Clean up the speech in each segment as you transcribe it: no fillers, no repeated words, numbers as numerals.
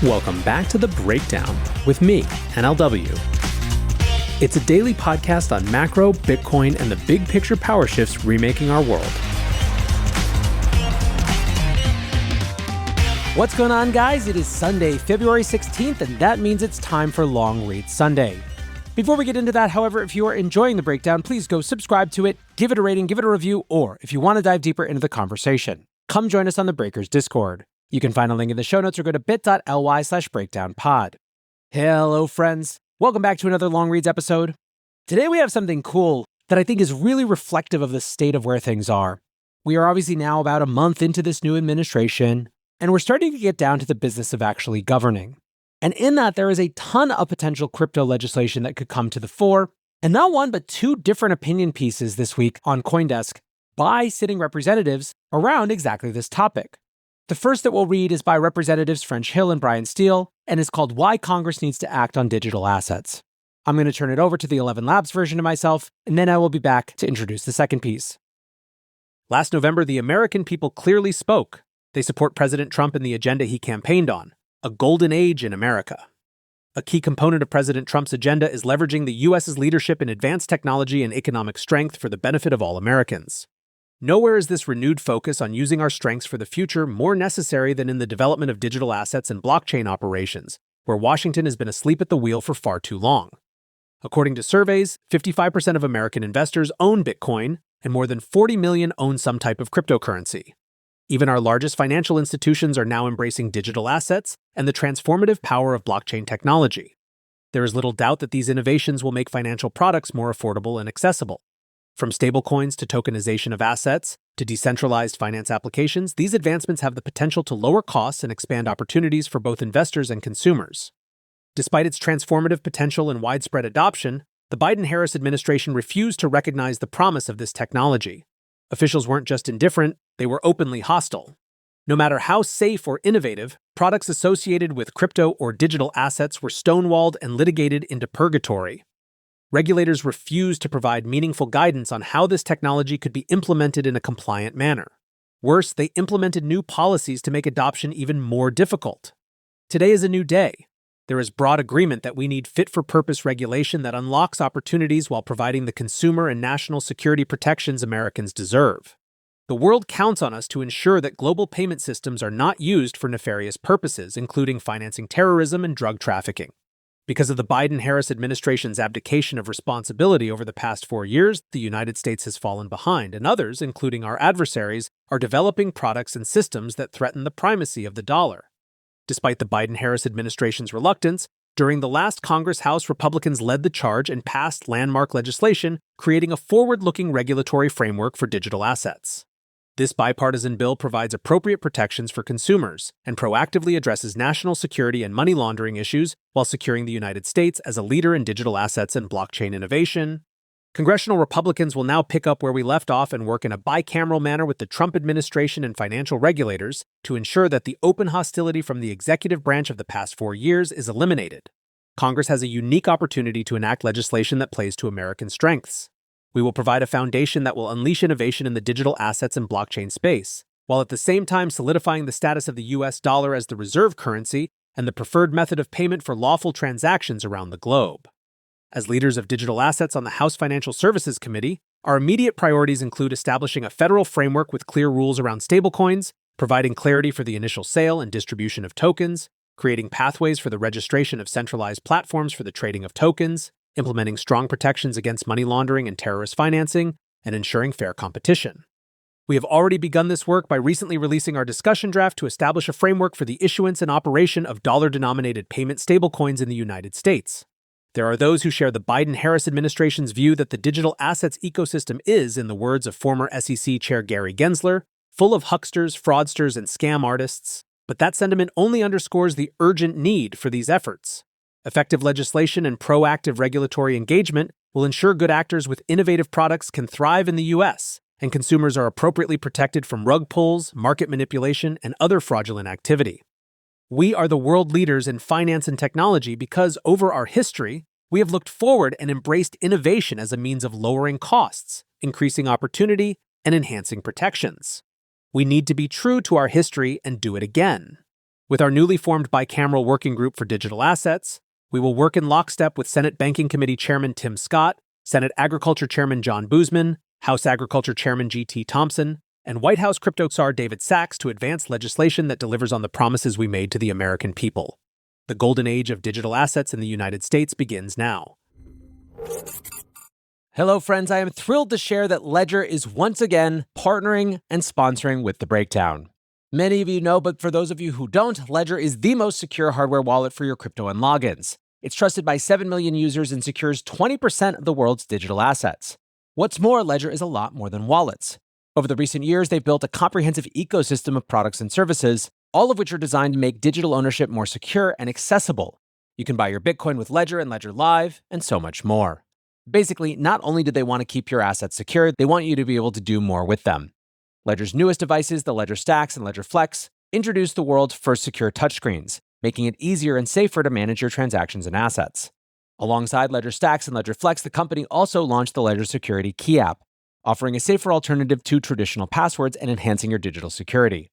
Welcome back to The Breakdown with me, NLW. It's a daily podcast on macro, Bitcoin, and the big picture power shifts remaking our world. What's going on, guys? It is Sunday, February 16th, and that means it's time for Long Read Sunday. Before we get into that, however, if you are enjoying The Breakdown, please go subscribe to it, give it a rating, give it a review, or if you want to dive deeper into the conversation, come join us on the Breakers Discord. You can find a link in the show notes or go to bit.ly/breakdownpod. Hello, friends. Welcome back to another Long Reads episode. Today we have something cool that I think is really reflective of the state of where things are. We are obviously now about a month into this new administration, and we're starting to get down to the business of actually governing. And in that, there is a ton of potential crypto legislation that could come to the fore, and not one but two different opinion pieces this week on CoinDesk by sitting representatives around exactly this topic. The first that we'll read is by Representatives French Hill and Brian Steele, and is called Why Congress Needs to Act on Digital Assets. I'm going to turn it over to the 11 Labs version of myself, and then I will be back to introduce the second piece. Last November, the American people clearly spoke. They support President Trump and the agenda he campaigned on, a golden age in America. A key component of President Trump's agenda is leveraging the U.S.'s leadership in advanced technology and economic strength for the benefit of all Americans. Nowhere is this renewed focus on using our strengths for the future more necessary than in the development of digital assets and blockchain operations, where Washington has been asleep at the wheel for far too long. According to surveys, 55% of American investors own Bitcoin, and more than 40 million own some type of cryptocurrency. Even our largest financial institutions are now embracing digital assets and the transformative power of blockchain technology. There is little doubt that these innovations will make financial products more affordable and accessible. From stablecoins to tokenization of assets to decentralized finance applications, these advancements have the potential to lower costs and expand opportunities for both investors and consumers. Despite its transformative potential and widespread adoption, the Biden-Harris administration refused to recognize the promise of this technology. Officials weren't just indifferent, they were openly hostile. No matter how safe or innovative, products associated with crypto or digital assets were stonewalled and litigated into purgatory. Regulators refused to provide meaningful guidance on how this technology could be implemented in a compliant manner. Worse, they implemented new policies to make adoption even more difficult. Today is a new day. There is broad agreement that we need fit-for-purpose regulation that unlocks opportunities while providing the consumer and national security protections Americans deserve. The world counts on us to ensure that global payment systems are not used for nefarious purposes, including financing terrorism and drug trafficking. Because of the Biden-Harris administration's abdication of responsibility over the past 4 years, the United States has fallen behind, and others, including our adversaries, are developing products and systems that threaten the primacy of the dollar. Despite the Biden-Harris administration's reluctance, during the last Congress, House Republicans led the charge and passed landmark legislation, creating a forward-looking regulatory framework for digital assets. This bipartisan bill provides appropriate protections for consumers and proactively addresses national security and money laundering issues while securing the United States as a leader in digital assets and blockchain innovation. Congressional Republicans will now pick up where we left off and work in a bicameral manner with the Trump administration and financial regulators to ensure that the open hostility from the executive branch of the past 4 years is eliminated. Congress has a unique opportunity to enact legislation that plays to American strengths. We will provide a foundation that will unleash innovation in the digital assets and blockchain space, while at the same time solidifying the status of the U.S. dollar as the reserve currency and the preferred method of payment for lawful transactions around the globe. As leaders of digital assets on the House Financial Services Committee, our immediate priorities include establishing a federal framework with clear rules around stablecoins, providing clarity for the initial sale and distribution of tokens, creating pathways for the registration of centralized platforms for the trading of tokens, implementing strong protections against money laundering and terrorist financing, and ensuring fair competition. We have already begun this work by recently releasing our discussion draft to establish a framework for the issuance and operation of dollar-denominated payment stablecoins in the United States. There are those who share the Biden-Harris administration's view that the digital assets ecosystem is, in the words of former SEC Chair Gary Gensler, full of hucksters, fraudsters, and scam artists, but that sentiment only underscores the urgent need for these efforts. Effective legislation and proactive regulatory engagement will ensure good actors with innovative products can thrive in the U.S., and consumers are appropriately protected from rug pulls, market manipulation, and other fraudulent activity. We are the world leaders in finance and technology because, over our history, we have looked forward and embraced innovation as a means of lowering costs, increasing opportunity, and enhancing protections. We need to be true to our history and do it again. With our newly formed bicameral working group for digital assets, we will work in lockstep with Senate Banking Committee Chairman Tim Scott, Senate Agriculture Chairman John Boozman, House Agriculture Chairman G.T. Thompson, and White House crypto czar David Sachs to advance legislation that delivers on the promises we made to the American people. The golden age of digital assets in the United States begins now. Hello, friends. I am thrilled to share that Ledger is once again partnering and sponsoring with The Breakdown. Many of you know, but for those of you who don't, Ledger is the most secure hardware wallet for your crypto and logins. It's trusted by 7 million users and secures 20% of the world's digital assets. What's more, Ledger is a lot more than wallets. Over the recent years, they've built a comprehensive ecosystem of products and services, all of which are designed to make digital ownership more secure and accessible. You can buy your Bitcoin with Ledger and Ledger Live, and so much more. Basically, not only do they want to keep your assets secure, they want you to be able to do more with them. Ledger's newest devices, the Ledger Stacks and Ledger Flex, introduced the world's first secure touchscreens, making it easier and safer to manage your transactions and assets. Alongside Ledger Stacks and Ledger Flex, the company also launched the Ledger Security Key app, offering a safer alternative to traditional passwords and enhancing your digital security.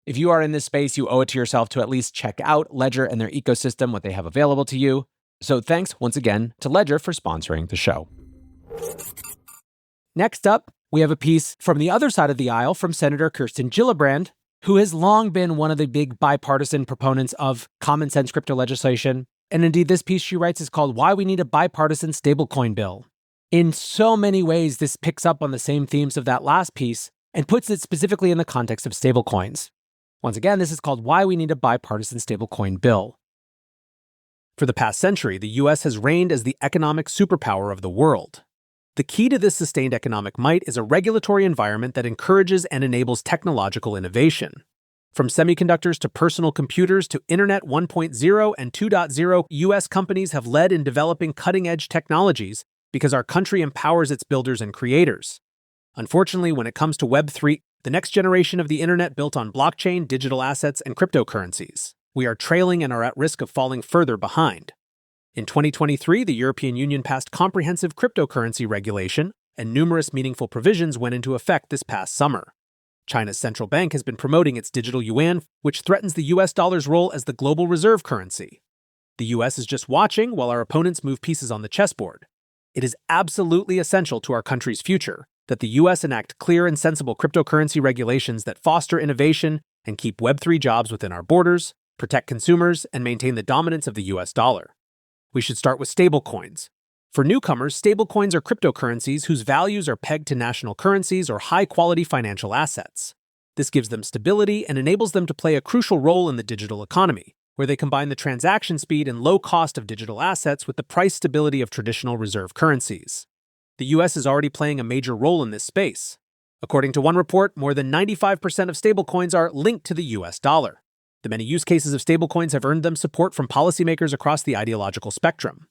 If you are in this space, you owe it to yourself to at least check out Ledger and their ecosystem, what they have available to you. So thanks once again to Ledger for sponsoring the show. Next up, we have a piece from the other side of the aisle from Senator Kirsten Gillibrand, who has long been one of the big bipartisan proponents of common sense crypto legislation. And indeed, this piece she writes is called Why We Need a Bipartisan Stablecoin Bill. In so many ways, this picks up on the same themes of that last piece and puts it specifically in the context of stablecoins. Once again, this is called Why We Need a Bipartisan Stablecoin Bill. For the past century, the U.S. has reigned as the economic superpower of the world. The key to this sustained economic might is a regulatory environment that encourages and enables technological innovation. From semiconductors to personal computers to Internet 1.0 and 2.0, U.S. companies have led in developing cutting-edge technologies because our country empowers its builders and creators. Unfortunately, when it comes to Web3, the next generation of the Internet built on blockchain, digital assets, and cryptocurrencies, we are trailing and are at risk of falling further behind. In 2023, the European Union passed comprehensive cryptocurrency regulation, and numerous meaningful provisions went into effect this past summer. China's central bank has been promoting its digital yuan, which threatens the US dollar's role as the global reserve currency. The US is just watching while our opponents move pieces on the chessboard. It is absolutely essential to our country's future that the US enact clear and sensible cryptocurrency regulations that foster innovation and keep Web3 jobs within our borders, protect consumers, and maintain the dominance of the US dollar. We should start with stablecoins. For newcomers, stablecoins are cryptocurrencies whose values are pegged to national currencies or high-quality financial assets. This gives them stability and enables them to play a crucial role in the digital economy, where they combine the transaction speed and low cost of digital assets with the price stability of traditional reserve currencies. The US is already playing a major role in this space. According to one report, more than 95% of stablecoins are linked to the US dollar. The many use cases of stablecoins have earned them support from policymakers across the ideological spectrum.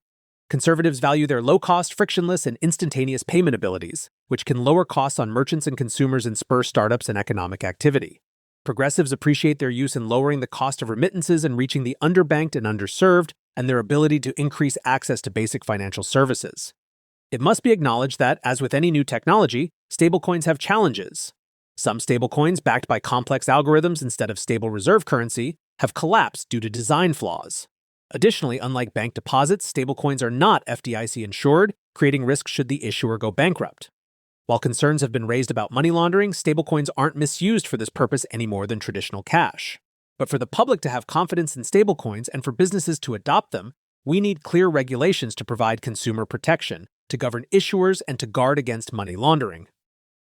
Conservatives value their low-cost, frictionless, and instantaneous payment abilities, which can lower costs on merchants and consumers and spur startups and economic activity. Progressives appreciate their use in lowering the cost of remittances and reaching the underbanked and underserved, and their ability to increase access to basic financial services. It must be acknowledged that, as with any new technology, stablecoins have challenges. Some stablecoins, backed by complex algorithms instead of stable reserve currency, have collapsed due to design flaws. Additionally, unlike bank deposits, stablecoins are not FDIC insured, creating risks should the issuer go bankrupt. While concerns have been raised about money laundering, stablecoins aren't misused for this purpose any more than traditional cash. But for the public to have confidence in stablecoins and for businesses to adopt them, we need clear regulations to provide consumer protection, to govern issuers, and to guard against money laundering.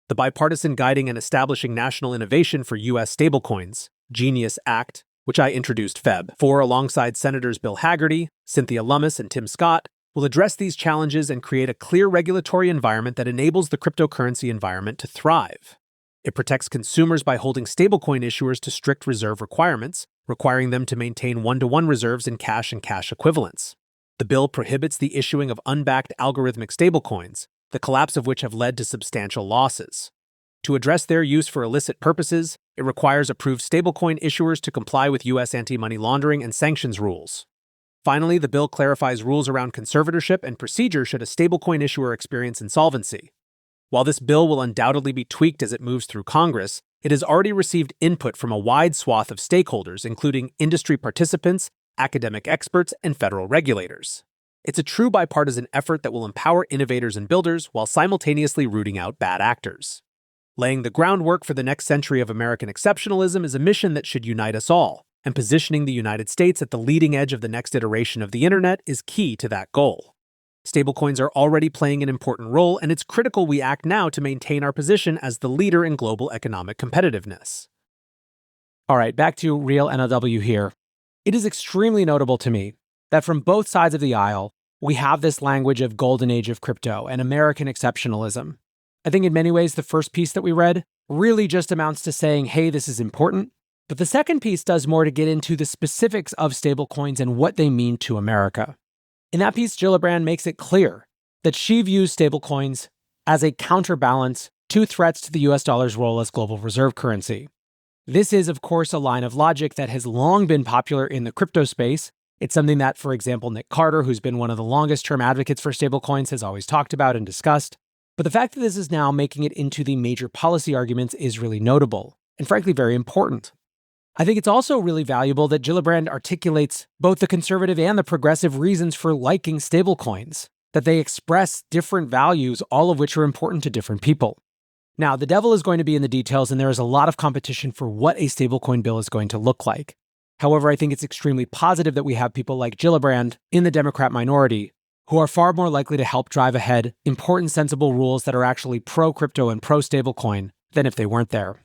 The Bipartisan Guiding and Establishing National Innovation for U.S. Stablecoins, GENIUS Act, which I introduced Feb. 4 alongside Senators Bill Hagerty, Cynthia Lummis, and Tim Scott, will address these challenges and create a clear regulatory environment that enables the cryptocurrency environment to thrive. It protects consumers by holding stablecoin issuers to strict reserve requirements, requiring them to maintain one-to-one reserves in cash and cash equivalents. The bill prohibits the issuing of unbacked algorithmic stablecoins, the collapse of which have led to substantial losses. To address their use for illicit purposes, it requires approved stablecoin issuers to comply with U.S. anti-money laundering and sanctions rules. Finally, the bill clarifies rules around conservatorship and procedure should a stablecoin issuer experience insolvency. While this bill will undoubtedly be tweaked as it moves through Congress, it has already received input from a wide swath of stakeholders, including industry participants, academic experts, and federal regulators. It's a true bipartisan effort that will empower innovators and builders while simultaneously rooting out bad actors. Laying the groundwork for the next century of American exceptionalism is a mission that should unite us all, and positioning the United States at the leading edge of the next iteration of the internet is key to that goal. Stablecoins are already playing an important role, and it's critical we act now to maintain our position as the leader in global economic competitiveness. All right, back to real NLW here. It is extremely notable to me that from both sides of the aisle, we have this language of golden age of crypto and American exceptionalism. I think in many ways, the first piece that we read really just amounts to saying, hey, this is important. But the second piece does more to get into the specifics of stablecoins and what they mean to America. In that piece, Gillibrand makes it clear that she views stablecoins as a counterbalance to threats to the US dollar's role as global reserve currency. This is, of course, a line of logic that has long been popular in the crypto space. It's something that, for example, Nick Carter, who's been one of the longest-term advocates for stablecoins, has always talked about and discussed. But the fact that this is now making it into the major policy arguments is really notable, and frankly, very important. I think it's also really valuable that Gillibrand articulates both the conservative and the progressive reasons for liking stablecoins, that they express different values, all of which are important to different people. Now, the devil is going to be in the details, and there is a lot of competition for what a stablecoin bill is going to look like. However, I think it's extremely positive that we have people like Gillibrand in the Democrat minority who are far more likely to help drive ahead important, sensible rules that are actually pro-crypto and pro-stablecoin than if they weren't there.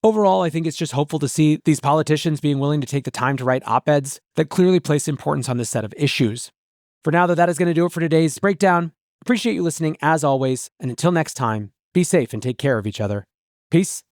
Overall, I think it's just hopeful to see these politicians being willing to take the time to write op-eds that clearly place importance on this set of issues. For now, though, that is going to do it for today's breakdown. Appreciate you listening as always, and until next time, be safe and take care of each other. Peace.